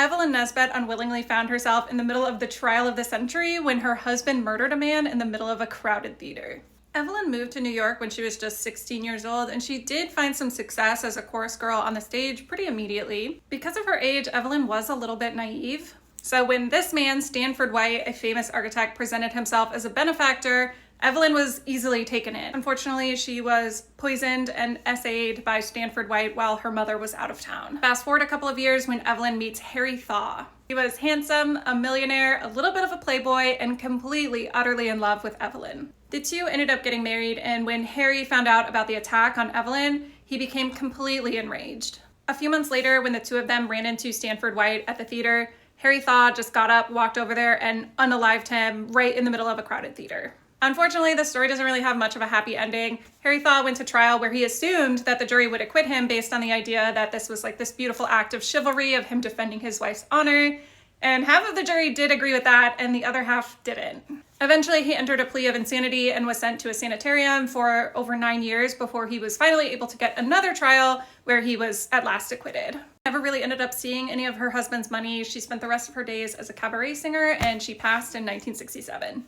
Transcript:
Evelyn Nesbit unwillingly found herself in the middle of the trial of the century when her husband murdered a man in the middle of a crowded theater. Evelyn moved to New York when she was just 16 years old, and she did find some success as a chorus girl on the stage pretty immediately. Because of her age, Evelyn was a little bit naive. So when this man, Stanford White, a famous architect, presented himself as a benefactor, Evelyn was easily taken in. Unfortunately, she was poisoned and essayed by Stanford White while her mother was out of town. Fast forward a couple of years when Evelyn meets Harry Thaw. He was handsome, a millionaire, a little bit of a playboy, and completely, utterly in love with Evelyn. The two ended up getting married, and when Harry found out about the attack on Evelyn, he became completely enraged. A few months later, when the two of them ran into Stanford White at the theater, Harry Thaw just got up, walked over there, and unalived him right in the middle of a crowded theater. Unfortunately, the story doesn't really have much of a happy ending. Harry Thaw went to trial where he assumed that the jury would acquit him based on the idea that this was like this beautiful act of chivalry of him defending his wife's honor. And half of the jury did agree with that, and the other half didn't. Eventually, he entered a plea of insanity and was sent to a sanitarium for over 9 years before he was finally able to get another trial where he was at last acquitted. Never really ended up seeing any of her husband's money. She spent the rest of her days as a cabaret singer, and she passed in 1967.